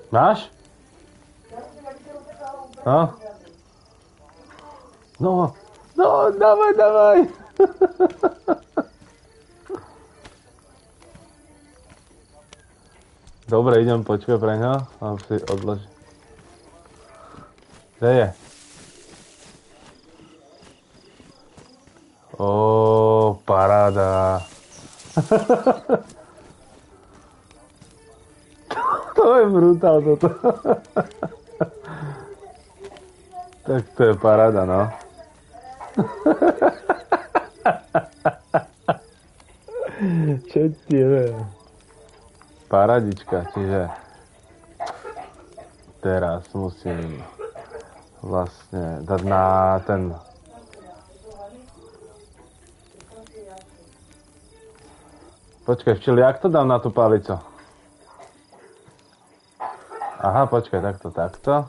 Máš? No? No, no, dávaj, dávaj. Dobre, idem počkať pre ňa. Mám si odložiť. Kde je? Ó, paráda. To je brutál toto. Tak to je paráda, no. Čo ti je? Paradička, čiže teraz musím vlastne dať na ten... Počkaj, včeli, jak to dám na tú palicu? Aha, počkaj, takto.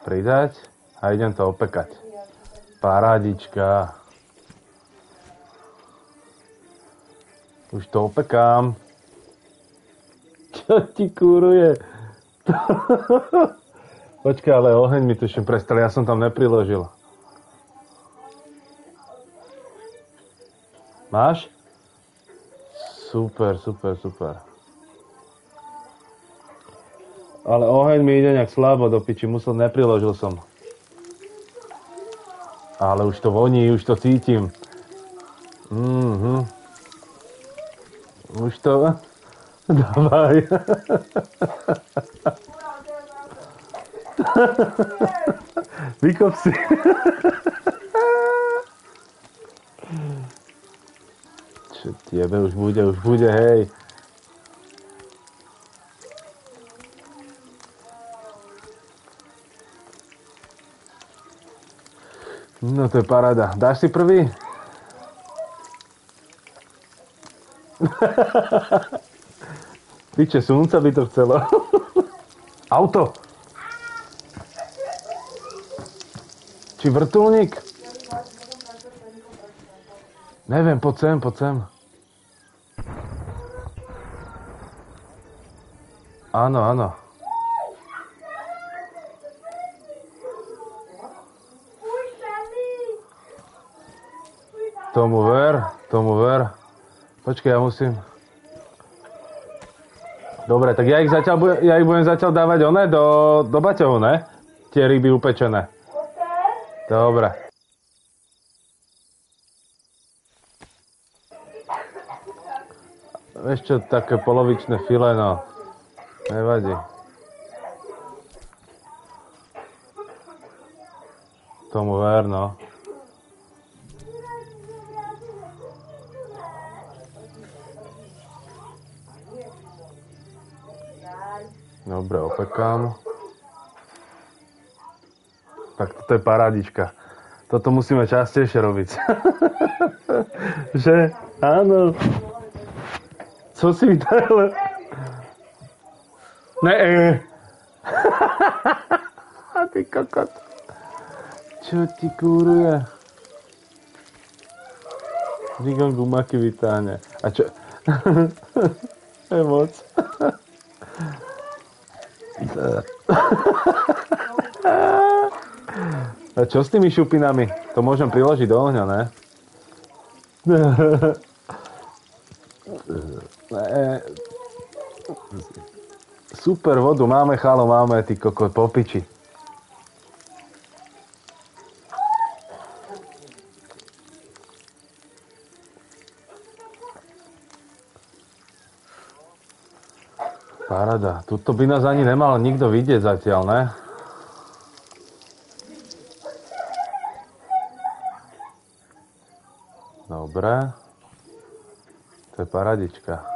Pridať a idem to opekať. Parádička. Už to opekám. Čo ti kúruje? Počkaj, ale oheň mi tuším prestal, ja som tam nepriložil. Máš? Super. Ale oheň mi ide nejak slabo do piči, nepriložil som. Ale už to voní, už to cítim. Už to... Dávaj. Vykop si. Čo tiebe, už bude, hej. No to je paráda. Dáš si prvý? Piče, slnca by to chcelo. Auto. Či vrtuľník? Neviem, poď sem. Áno. Tomu ver. Počkaj, ja musím... Dobre, tak ja ich budem zatiaľ dávať do baťohu, ne? Tie ryby upečené. Dobre. Vieš čo, také polovičné filé, no. Nevadí. Tomu ver, no. Dobre, opekám. Tak toto je parádička. Toto musíme častejšie robiť. Že? Áno. Co si dal? Ne. Ty kokot. Čo ti kúruje? Říkam, gumaky vytáhne. A čo? Je moc. A čo s tými šupinami? To môžem priložiť do ohňa, ne? Super vodu, máme chalo, máme, ty kokot, po piči. Paráda. Tuto by nás ani nemal nikto vidieť zatiaľ, ne? Dobre. To je paradička.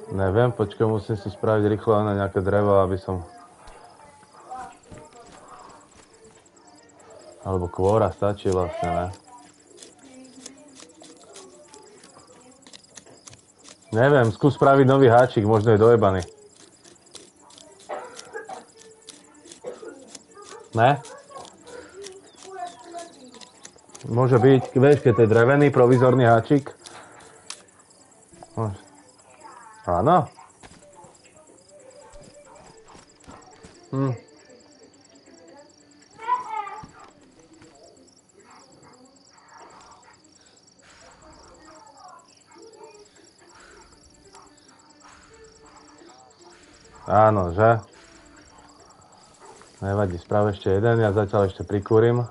Neviem, počkaj, musím si spraviť rýchlo na nejaké drevo, aby som... Alebo kvôra stačí vlastne, ne? Neviem, skús spraviť nový háčik, možno je dojebaný. Ne? Môže byť, vieš, keď to je drevený provizorný háčik. Môže. Áno. Áno, že? Nevadí, správ ešte jeden, ja zatiaľ ešte prikúrim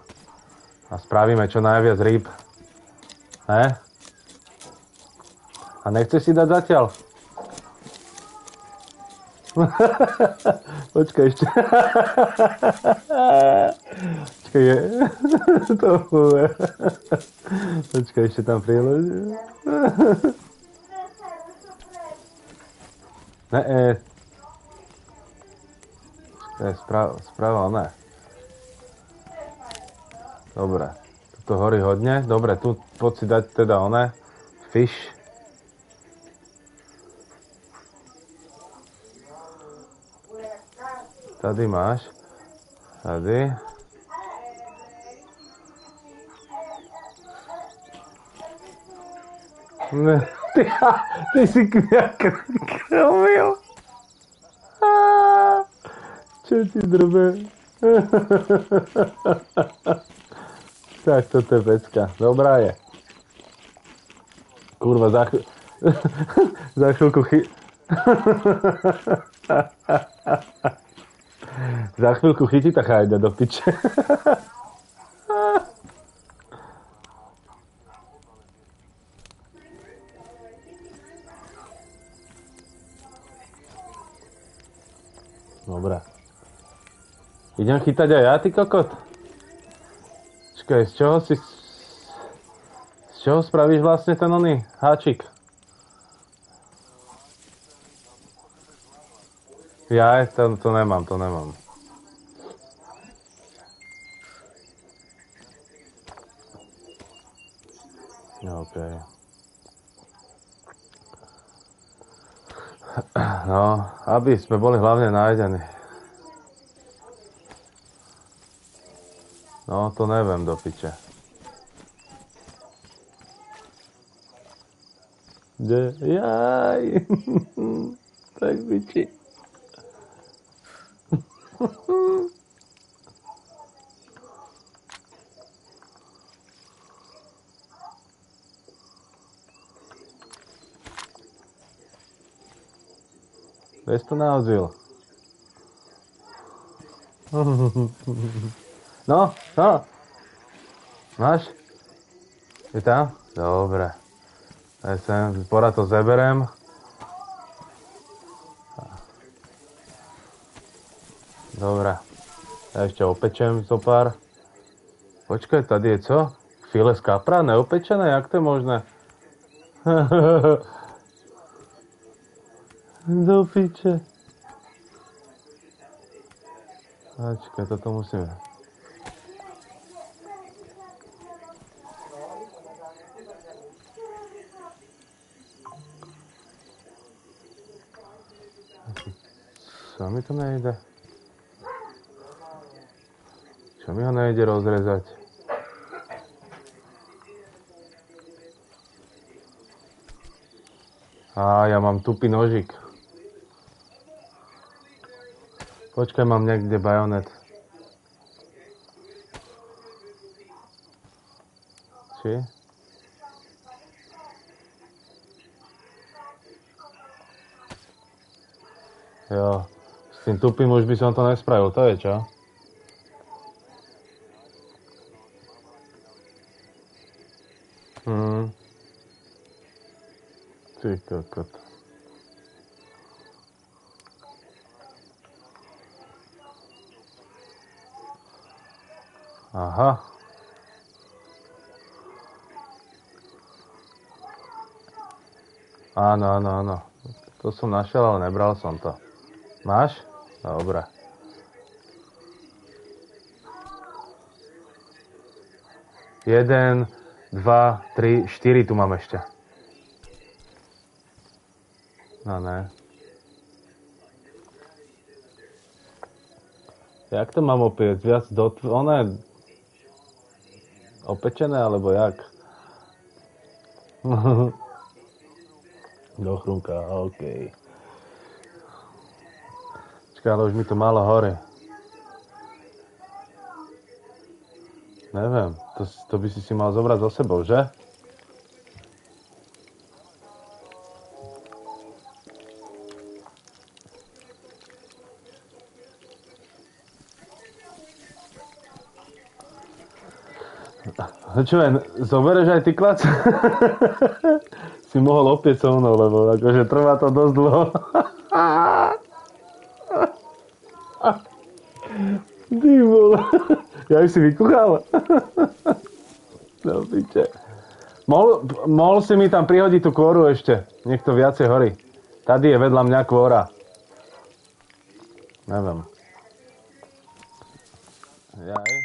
a spravíme čo najviac rýb. Ne? A nechceš si dať zatiaľ? Počkaj ešte. Počkaj, je. Počkaj, ešte tam priložím. Ne, správa, ne. Dobre. Tu horí hodne. Dobre, tu poď si dať teda one. Fish. Tady máš. Tady. Ne, ty si kromil. Čo ti drbe? Tak toto je pecka. Dobrá je. Kurva, za chvíľku za chvíľku chytí tá chajda do piče. Dobre. Idem chytať aj ja, ty kokot? Čakaj, z čoho spravíš vlastne ten oný háčik? Ja to nemám. OK. No, aby sme boli hlavne nájdení. No, to neviem do piče. Kde? Jaj! Tak piči. Bez to naozil. No. Máš? Je tam? Dobre. Ja sem porad to zeberem. Dobre. Ja ešte opečem zo pár. Počkaj, tady je co? File z kapra? Neopečené? Jak to je možné? Do piče. Počkaj, toto musíme. Čo mi to nejde? Čo mi ho nejde rozrezať? Ja mám tupý nožík. Počkaj, mám niekde bajonet. Či? Jo, s tým tupým už by som to nespravil, to je čo? Ty kokot. Aha. Áno. To som našiel, ale nebral som to. Máš? Dobre. Jeden, dva, tri, štyri tu mám ešte. No ne. Jak to mám opäť? Viac do... Opečené, alebo jak? Do chrumka, okej. Čakaj, ale už mi to málo horí. Neviem, to by si mal zobrať so sebou, že? Čo len, zoberieš aj ty klac? Si mohol opieť so mnou, lebo akože trvá to dosť dlho. Ty vole. Ja už si vykuchal. No piče. Mohol si mi tam prihodiť tú kôru ešte. Nech to viacej horí. Tady je vedľa mňa kôra. Neviem. Jaj.